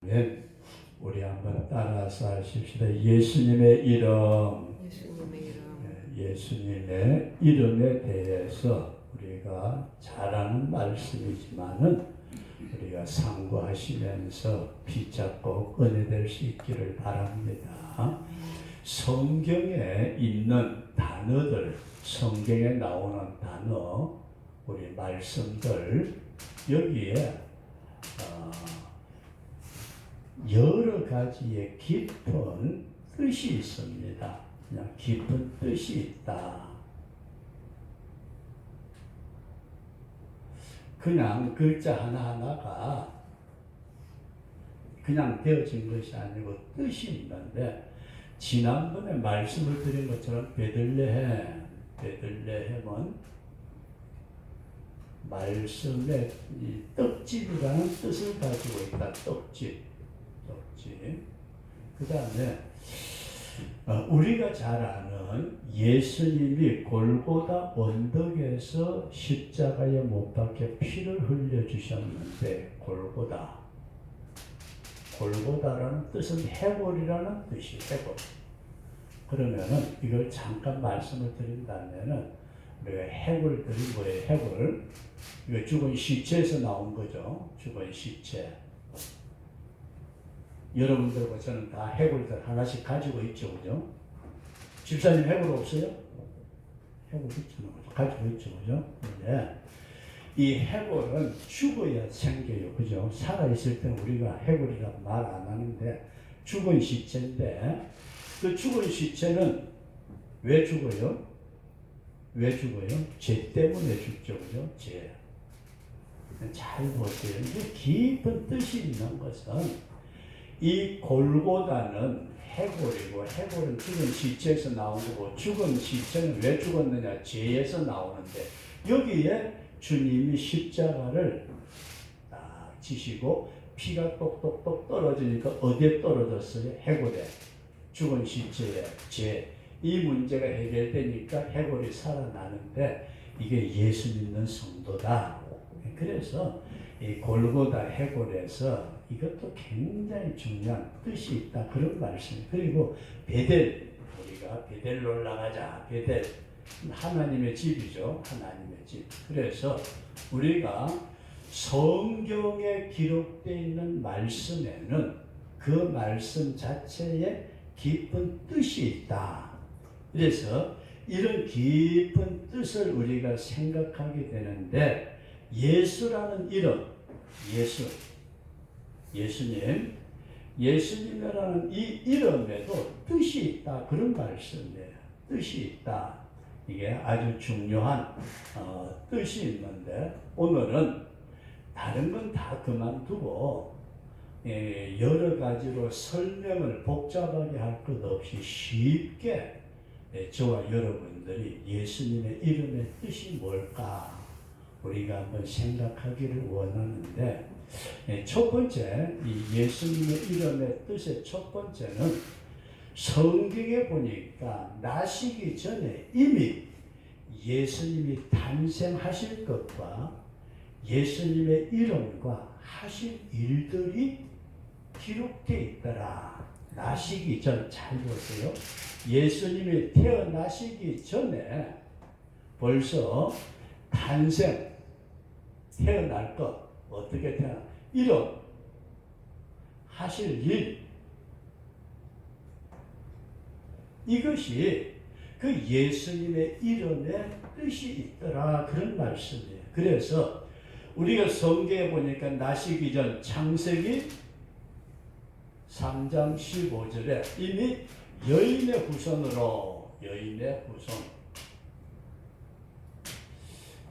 네, 우리 한번 따라서 하십시다. 예수님의 이름. 예수님의 이름에 대해서 우리가 잘 아는 말씀이지만은 우리가 상고하시면서 피잡고 은혜될 수 있기를 바랍니다. 성경에 있는 단어들, 성경에 나오는 단어, 우리 말씀들 여기에 여러 가지의 깊은 뜻이 있습니다. 그냥 깊은 뜻이 있다. 그냥 글자 하나하나가 그냥 되어진 것이 아니고 뜻이 있는데, 지난번에 말씀을 드린 것처럼 베들레헴은 말씀의 떡집이라는 뜻을 가지고 있다. 떡집. 그 다음에 우리가 잘 아는 예수님이 골고다 언덕에서 십자가에 못 박혀 피를 흘려주셨는데, 골고다라는 뜻은 해골이라는 뜻이 해골. 그러면은 이걸 잠깐 말씀을 드린다면은 우리가 해골 드린 거예요. 해골. 이거 죽은 시체에서 나온 거죠. 죽은 시체. 여러분들과 저는 다 해골들 하나씩 가지고 있죠, 그죠? 집사님 해골 없어요? 해골 있잖아요, 가지고 있죠, 그죠? 네. 이 해골은 죽어야 생겨요, 그죠? 살아있을 때는 우리가 해골이라고 말 안 하는데, 죽은 시체인데, 그 죽은 시체는 왜 죽어요? 죄 때문에 죽죠, 그죠? 죄. 잘 보세요. 이게 깊은 뜻이 있는 것은, 이 골고다는 해골이고, 해골은 죽은 시체에서 나온 거고, 죽은 시체는 왜 죽었느냐? 죄에서 나오는데, 여기에 주님이 십자가를 딱 지시고 피가 똑똑똑 떨어지니까 어디에 떨어졌어요? 해골에. 죽은 시체에 죄. 이 문제가 해결되니까 해골이 살아나는데, 이게 예수 믿는 성도다. 그래서 이 골고다 해골에서 이것도 굉장히 중요한 뜻이 있다. 그런 말씀이에요. 그리고 베델, 우리가 베델로 올라가자. 베델, 하나님의 집이죠. 하나님의 집. 그래서 우리가 성경에 기록되어 있는 말씀에는 그 말씀 자체에 깊은 뜻이 있다. 그래서 이런 깊은 뜻을 우리가 생각하게 되는데, 예수라는 이름, 예수님이라는 이 이름에도 뜻이 있다. 그런 말씀이에요. 뜻이 있다. 이게 아주 중요한 뜻이 있는데, 오늘은 다른 건 다 그만두고 여러 가지로 설명을 복잡하게 할 것 없이 쉽게 저와 여러분들이 예수님의 이름의 뜻이 뭘까 우리가 한번 생각하기를 원하는데, 첫 번째, 이 예수님의 이름의 뜻의 첫 번째는 성경에 보니까 나시기 전에 이미 예수님이 탄생하실 것과 예수님의 이름과 하실 일들이 기록되어 있더라. 나시기 전, 잘 보세요. 예수님이 태어나시기 전에 벌써 탄생, 태어날 것, 어떻게 태어나, 이름, 하실 일, 이것이 그 예수님의 이름에 뜻이 있더라. 그런 말씀이에요. 그래서 우리가 성경에 보니까 나시기 전 창세기 3장 15절에 이미 여인의 후손으로, 여인의 후손,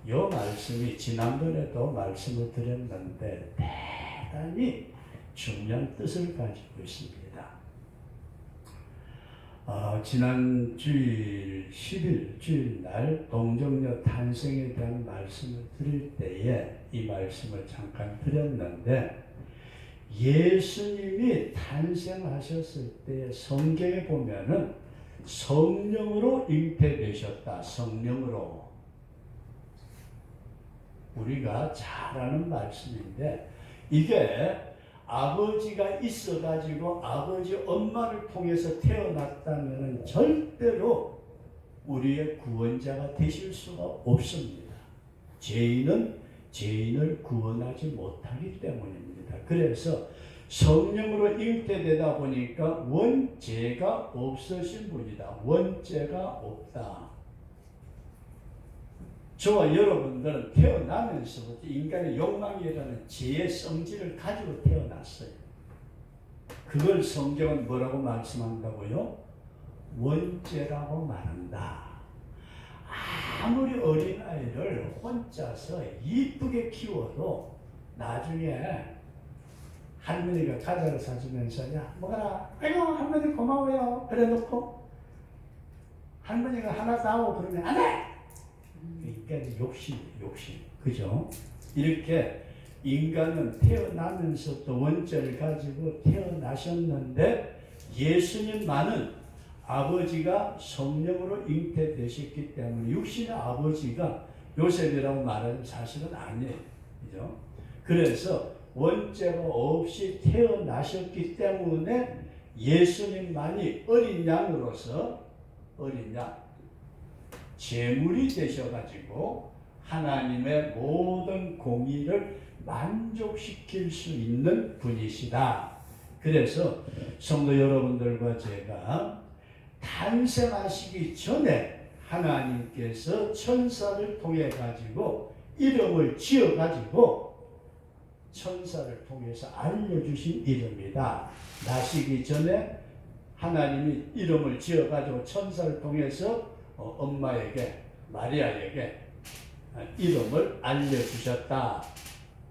이 말씀이 지난번에도 말씀을 드렸는데 대단히 중요한 뜻을 가지고 있습니다. 지난 주일 10일 주일날 동정녀 탄생에 대한 말씀을 드릴 때에 이 말씀을 잠깐 드렸는데, 예수님이 탄생하셨을 때 성경에 보면은 성령으로 잉태되셨다. 성령으로. 우리가 잘 아는 말씀인데, 이게 아버지가 있어가지고 아버지 엄마를 통해서 태어났다면 절대로 우리의 구원자가 되실 수가 없습니다. 죄인은 죄인을 구원하지 못하기 때문입니다. 그래서 성령으로 잉태되다 보니까 원죄가 없으신 분이다. 원죄가 없다. 저와 여러분들은 태어나면서부터 인간의 욕망이라는 죄의 성질을 가지고 태어났어요. 그걸 성경은 뭐라고 말씀한다고요? 원죄라고 말한다. 아무리 어린아이를 혼자서 이쁘게 키워도 나중에 할머니가 과자를 사주면서 야 먹어라. 아이고 할머니 고마워요. 그래 놓고 할머니가 하나 사오 그러면 안 돼. 그러니까 욕심. 그죠? 이렇게 인간은 태어나면서부터 원죄를 가지고 태어나셨는데 예수님만은 아버지가 성령으로 잉태되셨기 때문에 육신의 아버지가 요셉이라고 말하는 사실은 아니에요. 그죠? 그래서 원죄가 없이 태어나셨기 때문에 예수님만이 어린 양으로서 어린 양 제물이 되셔가지고 하나님의 모든 공의를 만족시킬 수 있는 분이시다. 그래서 성도 여러분들과 제가 탄생하시기 전에 하나님께서 천사를 통해 가지고 이름을 지어 가지고 천사를 통해서 알려주신 이름이다. 나시기 전에 하나님이 이름을 지어 가지고 천사를 통해서 엄마에게 마리아에게 이름을 알려주셨다.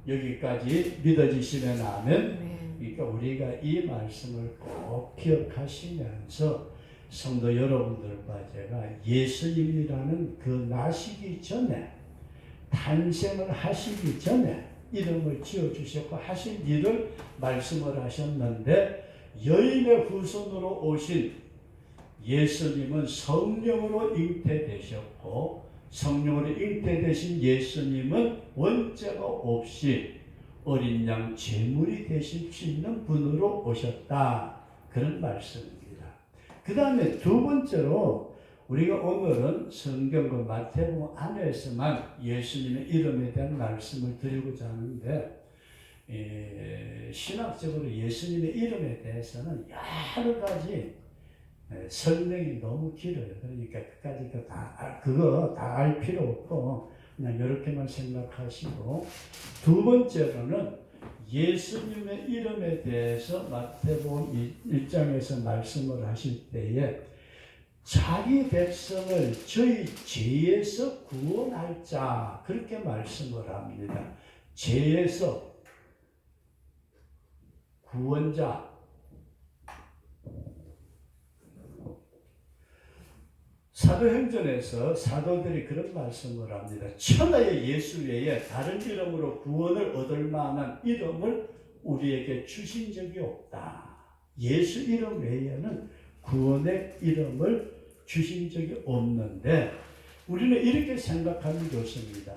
여기까지 믿어지시면 아멘. 그러니까 우리가 이 말씀을 꼭 기억하시면서 성도 여러분들과 제가 예수님이라는 그 나시기 전에 탄생을 하시기 전에 이름을 지어주셨고 하신 일을 말씀을 하셨는데 여인의 후손으로 오신 예수님은 성령으로 잉태되셨고 성령으로 잉태되신 예수님은 원죄가 없이 어린 양 제물이 되실 수 있는 분으로 오셨다. 그런 말씀입니다. 그 다음에 두 번째로 우리가 오늘은 성경과 마태복음 안에서만 예수님의 이름에 대한 말씀을 드리고자 하는데 신학적으로 예수님의 이름에 대해서는 여러 가지 설명이 너무 길어요. 그러니까 끝까지 그거 다 알 필요 없고 그냥 이렇게만 생각하시고 두 번째로는 예수님의 이름에 대해서 마태복음 1장에서 말씀을 하실 때에 자기 백성을 저희 죄에서 구원할 자 그렇게 말씀을 합니다. 죄에서 구원자 사도행전에서 사도들이 그런 말씀을 합니다. 천하의 예수 외에 다른 이름으로 구원을 얻을 만한 이름을 우리에게 주신 적이 없다. 예수 이름 외에는 구원의 이름을 주신 적이 없는데 우리는 이렇게 생각하면 좋습니다.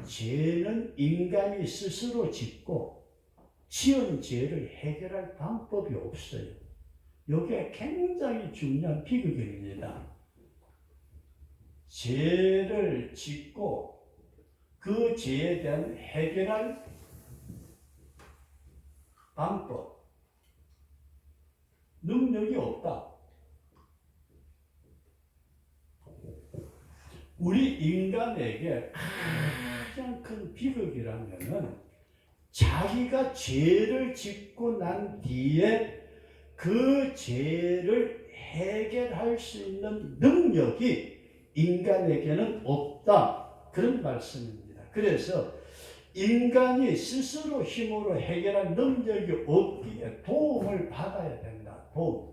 죄는 인간이 스스로 짓고 지은 죄를 해결할 방법이 없어요. 이게 굉장히 중요한 비극입니다. 죄를 짓고 그 죄에 대한 해결할 방법, 능력이 없다. 우리 인간에게 가장 큰 비극이라면은 자기가 죄를 짓고 난 뒤에 그 죄를 해결할 수 있는 능력이 인간에게는 없다. 그런 말씀입니다. 그래서 인간이 스스로 힘으로 해결할 능력이 없기에 도움을 받아야 된다. 도움.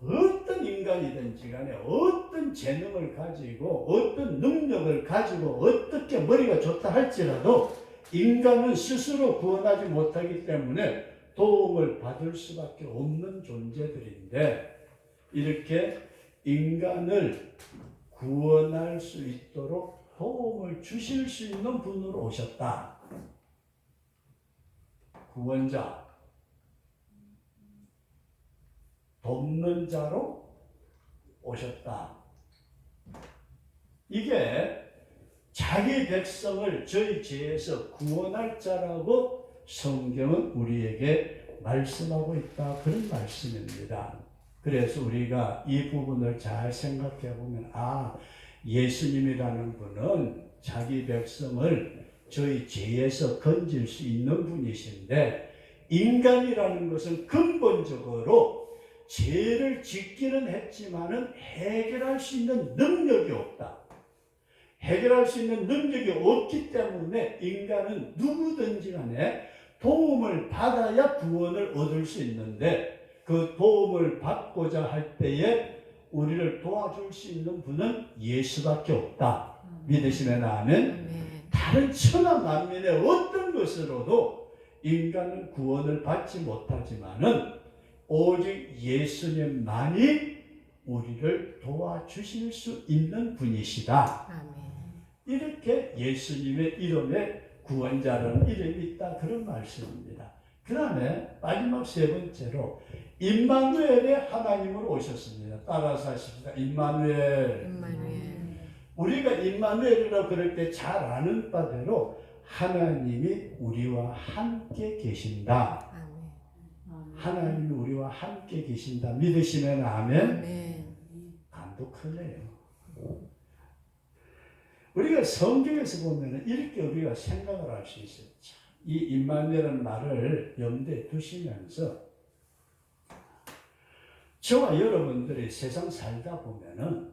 어떤 인간이든지 간에 어떤 재능을 가지고 어떤 능력을 가지고 어떻게 머리가 좋다 할지라도 인간은 스스로 구원하지 못하기 때문에 도움을 받을 수밖에 없는 존재들인데 이렇게 인간을 구원할 수 있도록 도움을 주실 수 있는 분으로 오셨다. 구원자, 돕는 자로 오셨다. 이게 자기 백성을 저희 죄에서 구원할 자라고 성경은 우리에게 말씀하고 있다. 그런 말씀입니다. 그래서 우리가 이 부분을 잘 생각해 보면 예수님이라는 분은 자기 백성을 저희 죄에서 건질 수 있는 분이신데 인간이라는 것은 근본적으로 죄를 짓기는 했지만은 해결할 수 있는 능력이 없다. 해결할 수 있는 능력이 없기 때문에 인간은 누구든지 간에 도움을 받아야 구원을 얻을 수 있는데 그 도움을 받고자 할 때에 우리를 도와줄 수 있는 분은 예수밖에 없다. 믿으시면 아멘. 다른 천하 만민의 어떤 것으로도 인간은 구원을 받지 못하지만은 오직 예수님만이 우리를 도와주실 수 있는 분이시다. 아멘. 이렇게 예수님의 이름에 구원자라는 이름이 있다. 그런 말씀입니다. 그 다음에 마지막 세 번째로 임마누엘의 하나님으로 오셨습니다. 따라서 하십시다. 임마누엘. 우리가 임마누엘이라고 그럴 때 잘 아는 바대로 하나님이 우리와 함께 계신다. 하나님이 우리와 함께 계신다. 믿으시면 아멘. 감도 크네요. 우리가 성경에서 보면 이렇게 우리가 생각을 할 수 있어요. 이 임마누엘이라는 말을 염두에 두시면서 저와 여러분들이 세상 살다 보면은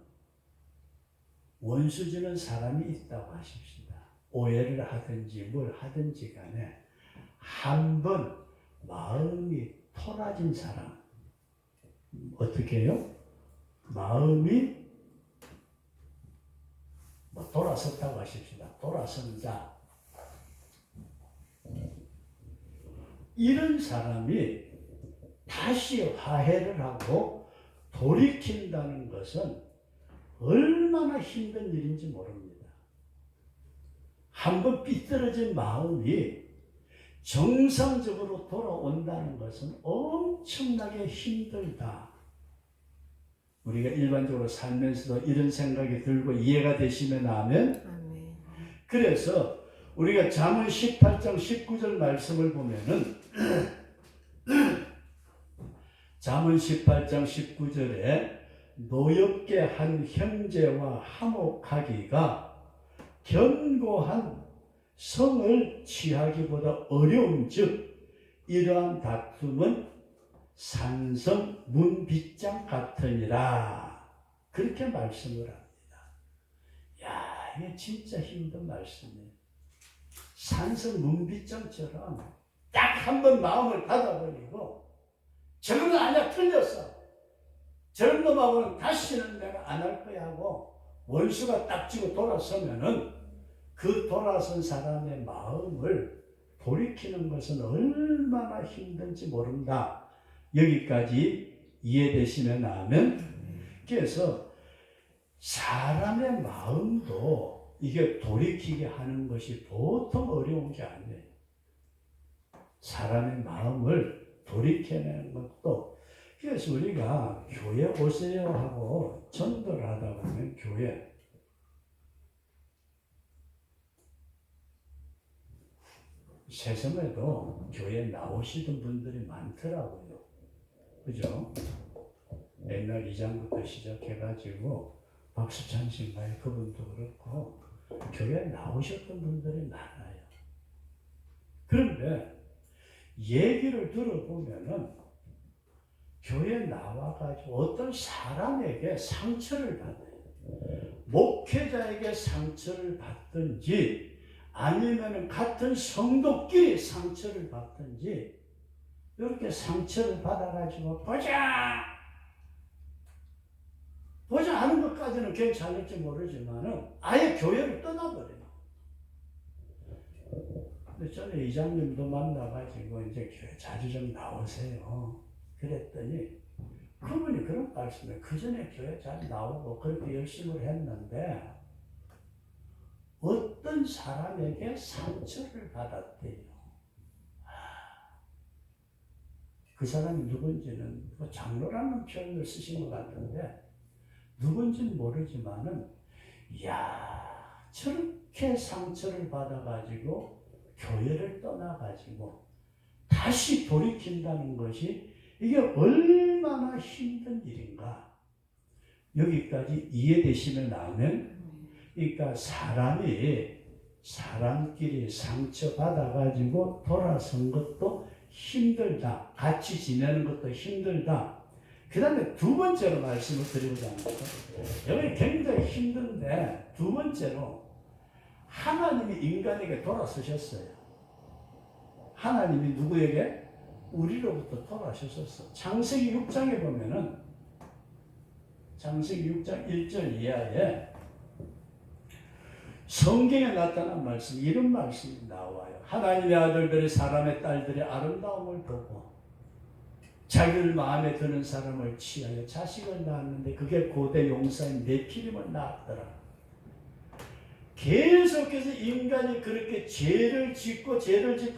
원수 지는 사람이 있다고 하십시다. 오해를 하든지 뭘 하든지 간에 한 번 마음이 토라진 사람 어떻게 해요? 마음이 돌아섰다고 하십시다. 돌아선 자. 이런 사람이 다시 화해를 하고 돌이킨다는 것은 얼마나 힘든 일인지 모릅니다. 한번 삐뚤어진 마음이 정상적으로 돌아온다는 것은 엄청나게 힘들다. 우리가 일반적으로 살면서도 이런 생각이 들고 이해가 되시면 아멘. 그래서 우리가 잠언 18장 19절 말씀을 보면은 잠언 18장 19절에 노엽게 한 형제와 화목하기가 견고한 성을 취하기보다 어려운즉 이러한 다툼은 산성 문빗장 같으니라. 그렇게 말씀을 합니다. 야, 이게 진짜 힘든 말씀이에요. 산성 문빗장처럼 딱 한 번 마음을 닫아버리고 저런 거 아니야, 틀렸어. 저런 놈하고는 다시는 내가 안 할 거야 하고 원수가 딱 지고 돌아서면은 그 돌아선 사람의 마음을 돌이키는 것은 얼마나 힘든지 모른다. 여기까지 이해되시면 아멘. 그래서 사람의 마음도 이게 돌이키게 하는 것이 보통 어려운 게 아니에요. 사람의 마음을 돌이켜내는 것도 그래서 우리가 교회 오세요 하고 전도를 하다 보면 교회 세상에도 교회 나오시던 분들이 많더라고요. 그죠? 옛날 이장부터 시작해가지고 박수찬 신가의 그분도 그렇고 교회에 나오셨던 분들이 많아요. 그런데 얘기를 들어보면은 교회에 나와가지고 어떤 사람에게 상처를 받아요. 목회자에게 상처를 받든지 아니면 같은 성도끼리 상처를 받든지 이렇게 상처를 받아가지고 보자 하는 것까지는 괜찮을지 모르지만은 아예 교회를 떠나버려요. 근데 저는 이장님도 만나가지고 이제 교회 자주 좀 나오세요. 그랬더니 그분이 그런 말씀에 그 전에 교회 잘 나오고 그렇게 열심히 했는데 어떤 사람에게 상처를 받았대요. 그 사람이 누군지는 장로라는 표현을 쓰신 것 같은데 누군지는 모르지만은 이야 저렇게 상처를 받아가지고 교회를 떠나가지고 다시 돌이킨다는 것이 이게 얼마나 힘든 일인가. 여기까지 이해되시면 아멘. 그러니까 사람끼리 상처받아가지고 돌아선 것도 힘들다. 같이 지내는 것도 힘들다. 그 다음에 두 번째로 말씀을 드리고자 합니다. 여기 굉장히 힘든데 두 번째로 하나님이 인간에게 돌아서셨어요. 하나님이 누구에게? 우리로부터 돌아서셨어. 창세기 6장에 보면은 창세기 6장 1절 이하에 성경에 나타난 말씀, 이런 말씀이 나와요. 하나님의 아들들이 사람의 딸들의 아름다움을 보고 자기들 마음에 드는 사람을 취하여 자식을 낳았는데 그게 고대 용사인 네피림을 낳았더라. 계속해서 인간이 그렇게 죄를 짓고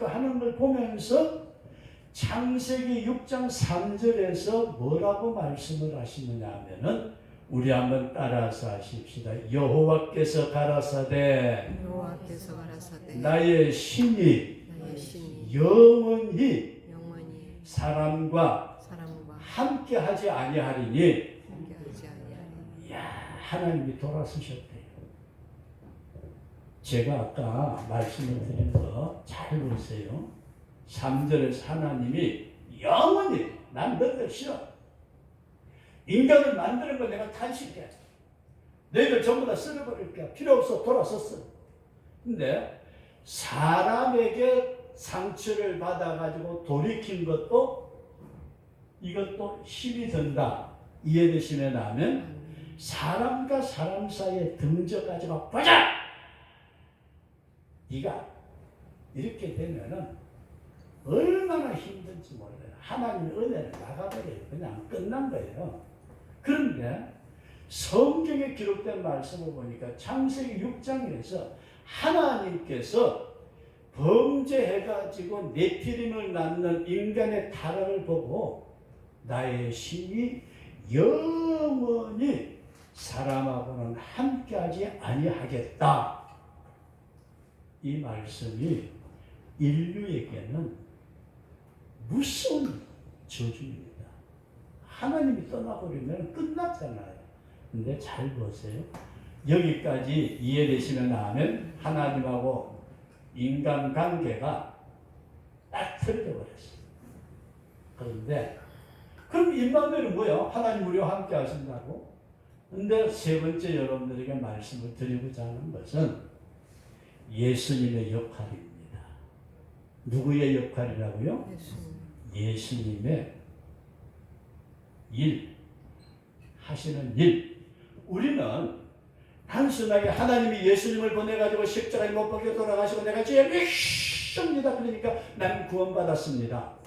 하는 걸 보면서 창세기 6장 3절에서 뭐라고 말씀을 하시느냐 하면은 우리 한번 따라서 하십시다. 여호와께서 가라사대 나의 신이 영원히 사람과 함께하지 아니하리니. 이야, 하나님이 돌아서셨대요. 제가 아까 말씀을 드린 거 잘 보세요. 3절에서 하나님이 영원히 난 너희들 싫어. 인간을 만드는 걸 내가 탄식해. 너희들 전부 다 쓸어버릴게. 필요 없어. 돌아섰어. 근데 사람에게 상처를 받아가지고 돌이킨 것도 이것도 힘이 든다. 이해되시면 하면 사람과 사람 사이에 등져가지고 보자! 네가 이렇게 되면은 얼마나 힘든지 몰라요. 하나님의 은혜를 나가버려요. 그냥 끝난 거예요. 그런데 성경에 기록된 말씀을 보니까 창세기 6장에서 하나님께서 범죄해가지고 네피림을 낳는 인간의 타락을 보고 나의 신이 영원히 사람하고는 함께하지 아니하겠다. 이 말씀이 인류에게는 무서운 저주입니다. 하나님이 떠나버리면 끝났잖아요. 근데 잘 보세요. 여기까지 이해되시면 하면 하나님하고 인간관계가 딱 틀어져 버렸어요. 그런데 그럼 임마누엘은 뭐예요? 하나님 우리와 함께 하신다고? 근데 세 번째 여러분들에게 말씀을 드리고자 하는 것은 예수님의 역할입니다. 누구의 역할이라고요? 예수님의 일, 하시는 일. 우리는 단순하게 하나님이 예수님을 보내가지고 십자가에 못 박혀 돌아가시고 내가 죄를 밌습니다. 그러니까 나는 구원받았습니다.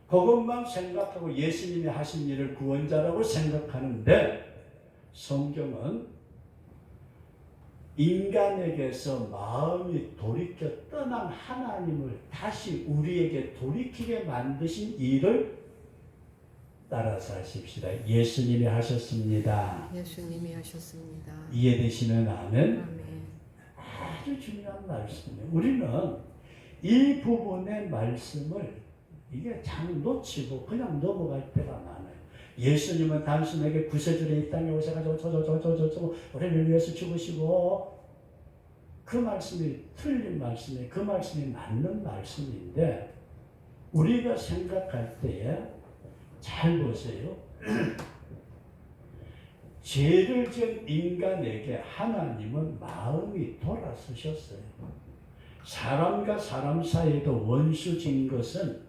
그것만 생각하고 예수님이 하신 일을 구원자라고 생각하는데 성경은 인간에게서 마음이 돌이켜 떠난 하나님을 다시 우리에게 돌이키게 만드신 일을 따라서 하십시다. 예수님이 하셨습니다. 예수님이 하셨습니다. 이해되시면 아멘. 아멘. 아주 중요한 말씀이에요. 우리는 이 부분의 말씀을 이게 잘 놓치고 그냥 넘어갈 때가 많아요. 예수님은 단순하게 구세주에 이 땅에 오셔가지고 저저저저저 우리를 위해서 죽으시고 그 말씀이 틀린 말씀이에요. 그 말씀이 맞는 말씀인데 우리가 생각할 때에 잘 보세요. 죄를 지은 인간에게 하나님은 마음이 돌아서셨어요. 사람과 사람 사이에도 원수진 것은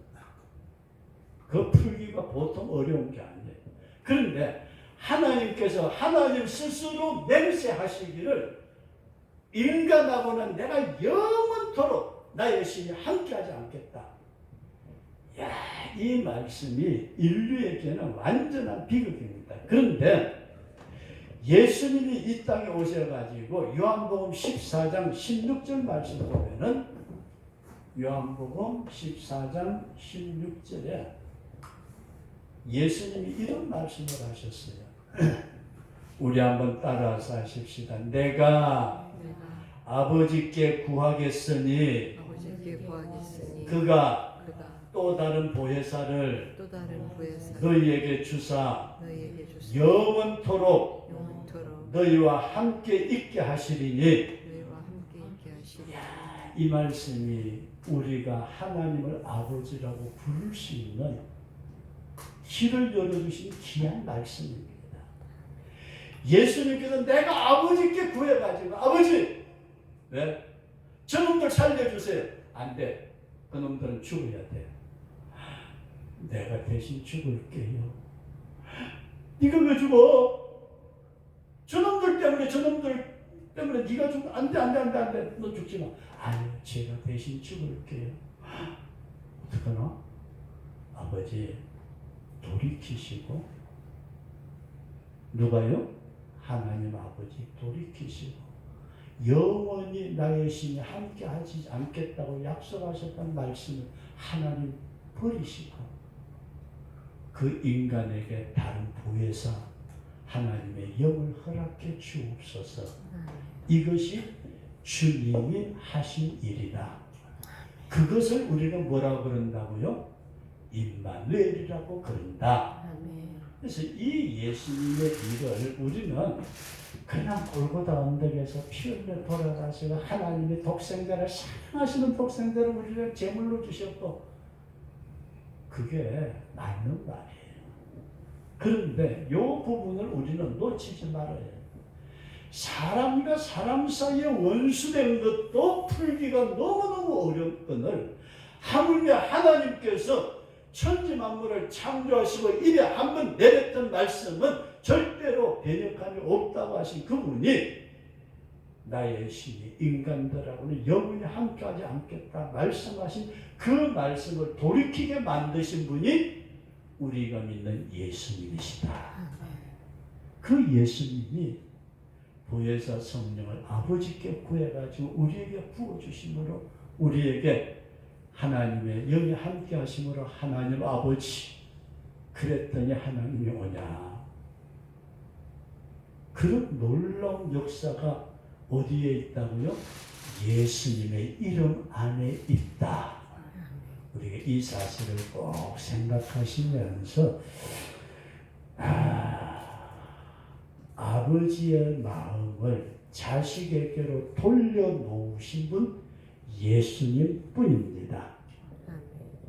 그 풀기가 보통 어려운 게 아니에요. 그런데 하나님께서 하나님 스스로 맹세하시기를 인간하고는 내가 영원토록 나의 신이 함께하지 않겠다. 야, 이 말씀이 인류에게는 완전한 비극입니다. 그런데 예수님이 이 땅에 오셔가지고 요한복음 14장 16절 말씀 보면은 요한복음 14장 16절에 예수님이 이런 말씀을 하셨어요. 우리 한번 따라서 하십시다. 내가 아버지께 구하겠으니 그가 또 다른 보혜사를 너희에게 주사 영원토록 너희와 함께 있게 하시리니. 이 말씀이 우리가 하나님을 아버지라고 부를 수 있는 길을 열어주신 귀한 말씀입니다. 예수님께서 내가 아버지께 구해가지고 아버지 왜? 저놈들 살려주세요. 안 돼. 그놈들은 죽어야 돼. 내가 대신 죽을게요. 네가 왜 죽어? 저놈들 때문에 네가 죽어. 안 돼. 너 죽지 마. 아니, 제가 대신 죽을게요. 어떡하나? 아버지 돌이키시고, 누가요? 하나님 아버지 돌이키시고 영원히 나의 신이 함께 하지 않겠다고 약속하셨던 말씀을 하나님 버리시고 그 인간에게 다른 보혜사 하나님의 영을 허락해 주옵소서. 이것이 주님이 하신 일이다. 그것을 우리는 뭐라고 그런다고요? 임마누엘이라고 그런다. 그래서 이 예수님의 일을 우리는 그냥 골고다 언덕에서 피 흘려 돌아가시고 하나님의 독생자를 사랑하시는 독생자를 우리를 제물로 주셨고 그게 맞는 말이에요. 그런데 이 부분을 우리는 놓치지 말아야 해요. 사람과 사람 사이에 원수된 것도 풀기가 너무너무 어렵거늘 하물며 하나님께서 천지 만물을 창조하시고 입에 한번 내렸던 말씀은 절대로 변역함이 없다고 하신 그분이 나의 신이 인간들하고는 영원히 함께하지 않겠다 말씀하신 그 말씀을 돌이키게 만드신 분이 우리가 믿는 예수님이시다. 그 예수님이 보혜사 성령을 아버지께 구해가지고 우리에게 부어주심으로 우리에게 하나님의 영이 함께 하심으로 하나님 아버지 그랬더니 하나님이 오냐. 그런 놀라운 역사가 어디에 있다고요? 예수님의 이름 안에 있다. 우리가 이 사실을 꼭 생각하시면서 아버지의 마음을 자식에게로 돌려놓으신 분 예수님 뿐입니다.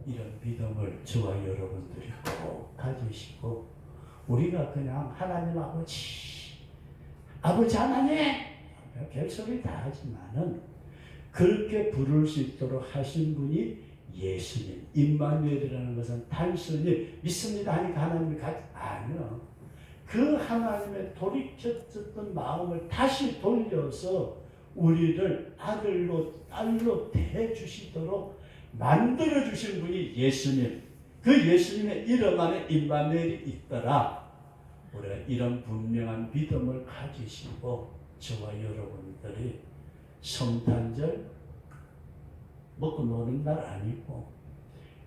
이런 믿음을 저와 여러분들이 꼭 가지시고 우리가 그냥 하나님 아버지 하나님 별소리 다 하지만은 그렇게 부를 수 있도록 하신 분이 예수님. 임마누엘이라는 것은 단순히 믿습니다 하니까 하나님이 아니요. 그 하나님의 돌이켰던 마음을 다시 돌려서 우리를 아들로 딸로 대해주시도록 만들어주신 분이 예수님. 그 예수님의 이름 안에 임마누엘이 있더라. 우리가 이런 분명한 믿음을 가지시고 저와 여러분들이 성탄절 먹고 노는 날 아니고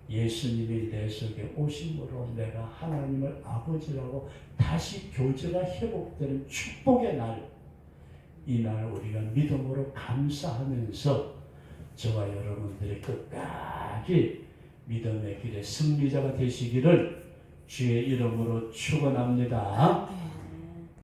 예수님이 내 속에 오심으로 내가 하나님을 아버지라고 다시 교제가 회복되는 축복의 날, 이날 우리가 믿음으로 감사하면서 저와 여러분들이 끝까지 믿음의 길의 승리자가 되시기를 주의 이름으로 축원합니다.